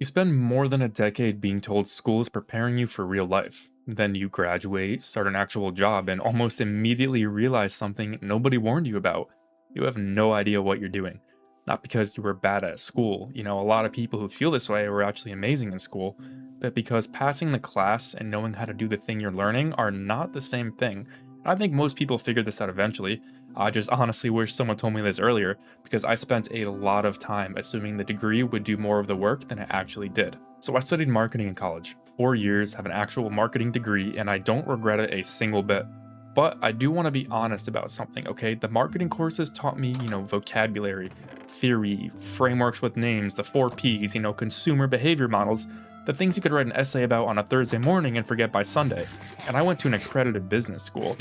You spend more than a decade being told school is preparing you for real life. Then you graduate, start an actual job, and almost immediately realize something nobody warned you about. You have no idea what you're doing. Not because you were bad at school, a lot of people who feel this way were actually amazing in school, but because passing the class and knowing how to do the thing you're learning are not the same thing. I think most people figure this out eventually. I just honestly wish someone told me this earlier, because I spent a lot of time assuming the degree would do more of the work than it actually did. So I studied marketing in college, 4 years, have an actual marketing degree, and I don't regret it a single bit. But I do want to be honest about something, okay? The marketing courses taught me, vocabulary, theory, frameworks with names, the 4 Ps, consumer behavior models, the things you could write an essay about on a Thursday morning and forget by Sunday. And I went to an accredited business school.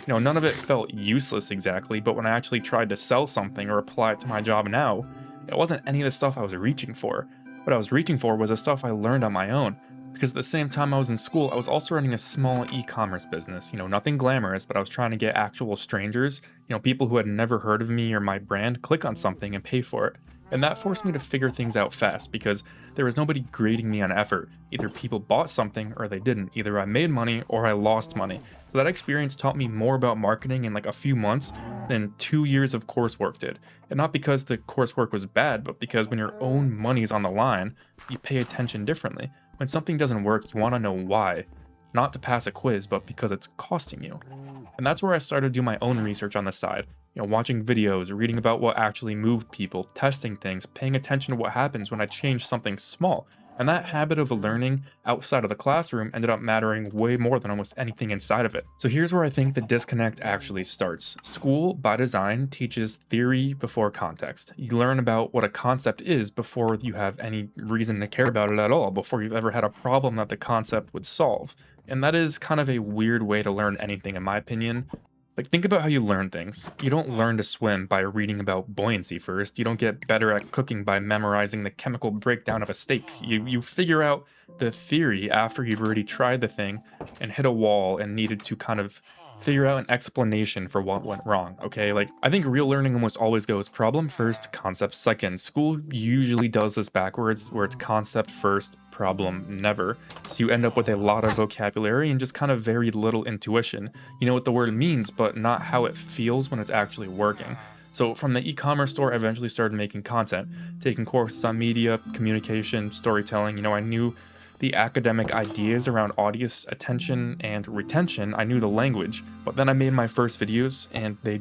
None of it felt useless exactly, but when I actually tried to sell something or apply it to my job now, it wasn't any of the stuff I was reaching for. What I was reaching for was the stuff I learned on my own. Because at the same time I was in school, I was also running a small e-commerce business. Nothing glamorous, but I was trying to get actual strangers, people who had never heard of me or my brand, click on something and pay for it. And that forced me to figure things out fast because there was nobody grading me on effort. Either people bought something or they didn't. Either I made money or I lost money. So that experience taught me more about marketing in like a few months than 2 years of coursework did. And not because the coursework was bad, but because when your own money's on the line, you pay attention differently. When something doesn't work, you want to know why. Not to pass a quiz, but because it's costing you. And that's where I started to do my own research on the side. Watching videos, reading about what actually moved people, testing things, paying attention to what happens when I change something small. And that habit of learning outside of the classroom ended up mattering way more than almost anything inside of it. So here's where I think the disconnect actually starts. School, by design, teaches theory before context. You learn about what a concept is before you have any reason to care about it at all, before you've ever had a problem that the concept would solve. And that is kind of a weird way to learn anything, in my opinion. Like, think about how you learn things. You don't learn to swim by reading about buoyancy first. You don't get better at cooking by memorizing the chemical breakdown of a steak. You figure out the theory after you've already tried the thing and hit a wall and needed to kind of figure out an explanation for what went wrong, okay? Like, I think real learning almost always goes problem first, concept second. School usually does this backwards, where it's concept first, problem never. So you end up with a lot of vocabulary and just kind of very little intuition. You know what the word means, but not how it feels when it's actually working. So from the e-commerce store, I eventually started making content, taking courses on media, communication, storytelling. I knew the academic ideas around audience attention and retention. I knew the language, but then I made my first videos and they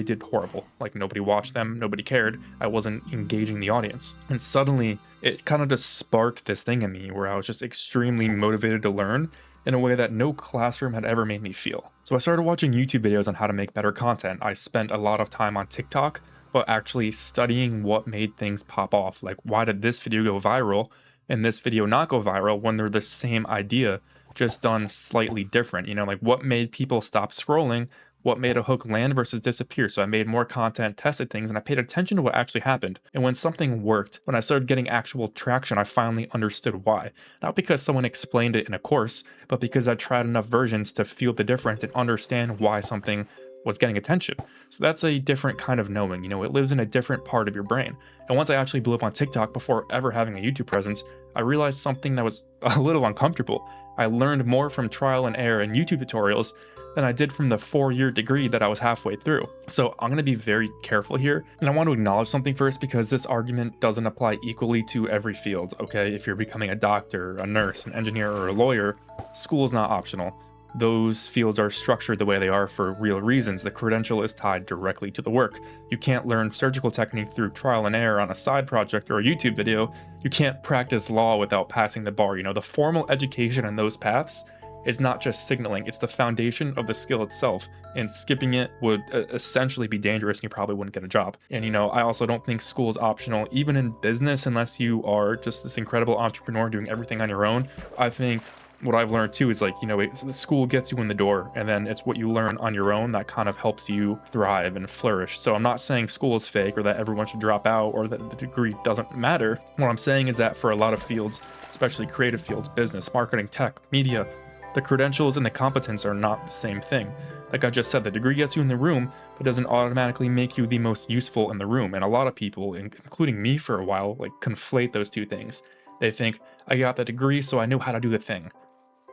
did horrible. Like, nobody watched them, nobody cared. I wasn't engaging the audience. And suddenly it kind of just sparked this thing in me where I was just extremely motivated to learn in a way that no classroom had ever made me feel. So I started watching YouTube videos on how to make better content. I spent a lot of time on TikTok, but actually studying what made things pop off. Like, why did this video go viral and this video not go viral when they're the same idea, just done slightly different? Like, what made people stop scrolling? What made a hook land versus disappear? So I made more content, tested things, and I paid attention to what actually happened. And when something worked, when I started getting actual traction, I finally understood why. Not because someone explained it in a course, but because I tried enough versions to feel the difference and understand why something was getting attention. So that's a different kind of knowing, it lives in a different part of your brain. And once I actually blew up on TikTok before ever having a YouTube presence, I realized something that was a little uncomfortable. I learned more from trial and error and YouTube tutorials than I did from the 4-year degree that I was halfway through. So I'm going to be very careful here, and I want to acknowledge something first, because this argument doesn't apply equally to every field, okay? If you're becoming a doctor, a nurse, an engineer, or a lawyer, school is not optional. Those fields are structured the way they are for real reasons. The credential is tied directly to the work. You can't learn surgical technique through trial and error on a side project or a YouTube video. You can't practice law without passing the bar. The formal education in those paths is not just signaling, it's the foundation of the skill itself, and skipping it would essentially be dangerous and you probably wouldn't get a job. And I also don't think school is optional, even in business, unless you are just this incredible entrepreneur doing everything on your own. I think what I've learned too is the school gets you in the door, and then it's what you learn on your own that kind of helps you thrive and flourish. So I'm not saying school is fake or that everyone should drop out or that the degree doesn't matter. What I'm saying is that for a lot of fields, especially creative fields, business, marketing, tech, media, the credentials and the competence are not the same thing. Like I just said, the degree gets you in the room, but doesn't automatically make you the most useful in the room. And a lot of people, including me for a while, conflate those two things. They think, I got the degree, so I knew how to do the thing.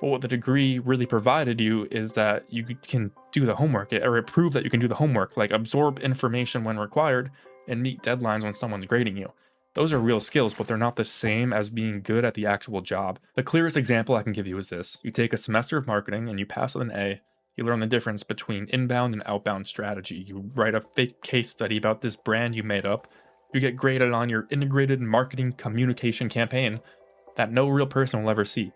But what the degree really provided you is that you can do the homework, or it proved that you can do the homework, like absorb information when required and meet deadlines when someone's grading you. Those are real skills, but they're not the same as being good at the actual job. The clearest example I can give you is this. You take a semester of marketing and you pass with an A. You learn the difference between inbound and outbound strategy. You write a fake case study about this brand you made up. You get graded on your integrated marketing communication campaign that no real person will ever see.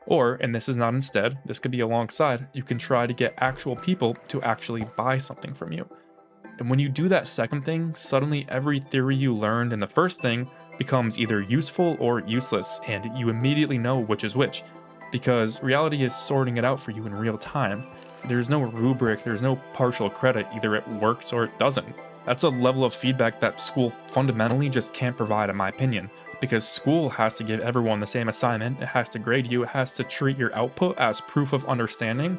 Or, and this is not instead, this could be alongside, you can try to get actual people to actually buy something from you. And when you do that second thing, suddenly every theory you learned in the first thing becomes either useful or useless, and you immediately know which is which. Because reality is sorting it out for you in real time. There's no rubric, there's no partial credit, either it works or it doesn't. That's a level of feedback that school fundamentally just can't provide, in my opinion. Because school has to give everyone the same assignment, it has to grade you, it has to treat your output as proof of understanding,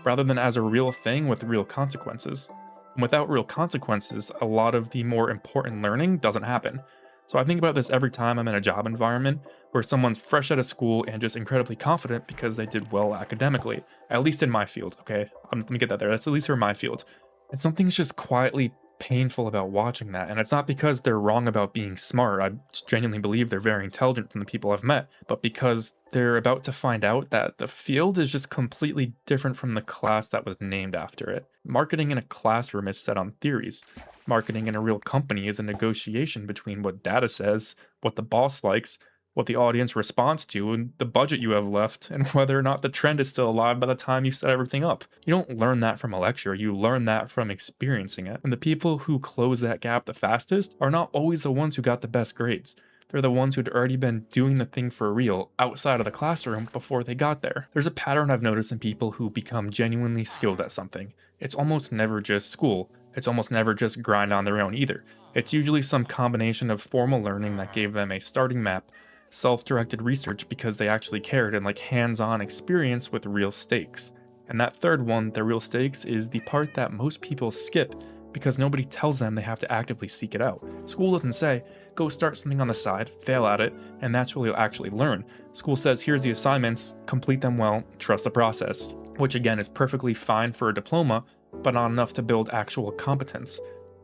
rather than as a real thing with real consequences. And without real consequences, a lot of the more important learning doesn't happen. So I think about this every time I'm in a job environment where someone's fresh out of school and just incredibly confident because they did well academically, at least in my field, okay? Let me get that there, that's at least for my field. And something's just quietly painful about watching that, and it's not because they're wrong about being smart. I genuinely believe they're very intelligent from the people I've met, but because they're about to find out that the field is just completely different from the class that was named after it. Marketing in a classroom is set on theories. Marketing in a real company is a negotiation between what data says, what the boss likes, what the audience responds to, and the budget you have left, and whether or not the trend is still alive by the time you set everything up. You don't learn that from a lecture, you learn that from experiencing it. And the people who close that gap the fastest are not always the ones who got the best grades. They're the ones who'd already been doing the thing for real outside of the classroom before they got there. There's a pattern I've noticed in people who become genuinely skilled at something. It's almost never just school. It's almost never just grind on their own either. It's usually some combination of formal learning that gave them a starting map, self-directed research because they actually cared, and like hands-on experience with real stakes. And that third one, the real stakes, is the part that most people skip because nobody tells them they have to actively seek it out. School doesn't say, go start something on the side, fail at it, and that's where you'll actually learn. School says, here's the assignments, complete them well, trust the process. Which again is perfectly fine for a diploma, but not enough to build actual competence.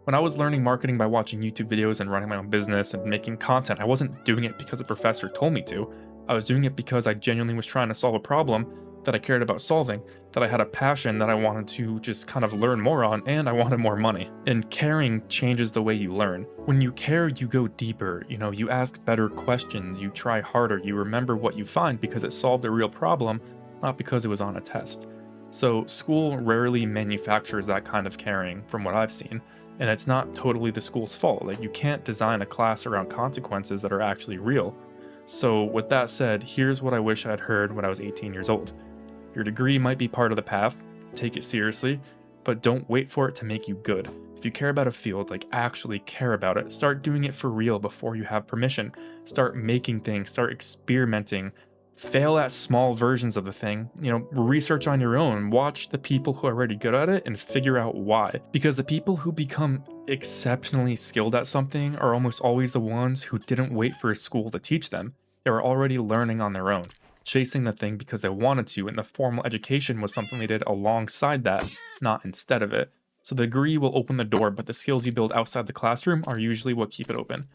When I was learning marketing by watching YouTube videos and running my own business and making content, I wasn't doing it because a professor told me to. I was doing it because I genuinely was trying to solve a problem that I cared about solving, that I had a passion that I wanted to just kind of learn more on, and I wanted more money. And caring changes the way you learn. When you care, you go deeper, you ask better questions, you try harder, you remember what you find because it solved a real problem, not because it was on a test. So school rarely manufactures that kind of caring from what I've seen. And it's not totally the school's fault. Like, you can't design a class around consequences that are actually real. So with that said, here's what I wish I'd heard when I was 18 years old. Your degree might be part of the path, take it seriously, but don't wait for it to make you good. If you care about a field, like actually care about it, start doing it for real before you have permission. Start making things, start experimenting. Fail at small versions of the thing, research on your own, watch the people who are already good at it and figure out why. Because the people who become exceptionally skilled at something are almost always the ones who didn't wait for a school to teach them. They were already learning on their own, chasing the thing because they wanted to, and the formal education was something they did alongside that, not instead of it. So the degree will open the door, but the skills you build outside the classroom are usually what keep it open.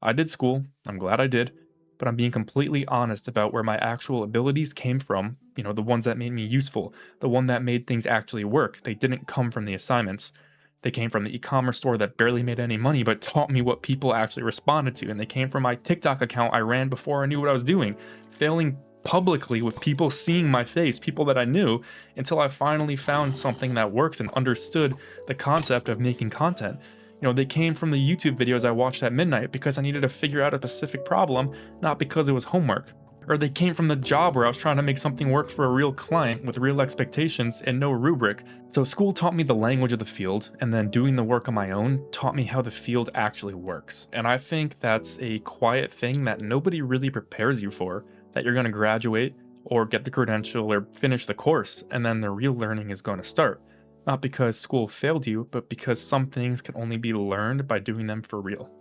I did school, I'm glad I did, but I'm being completely honest about where my actual abilities came from, the ones that made me useful, the one that made things actually work. They didn't come from the assignments. They came from the e-commerce store that barely made any money but taught me what people actually responded to, and they came from my TikTok account I ran before I knew what I was doing, failing publicly with people seeing my face, people that I knew, until I finally found something that works and understood the concept of making content. They came from the YouTube videos I watched at midnight because I needed to figure out a specific problem, not because it was homework. Or they came from the job where I was trying to make something work for a real client with real expectations and no rubric. So school taught me the language of the field, and then doing the work on my own taught me how the field actually works. And I think that's a quiet thing that nobody really prepares you for, that you're going to graduate or get the credential or finish the course, and then the real learning is going to start. Not because school failed you, but because some things can only be learned by doing them for real.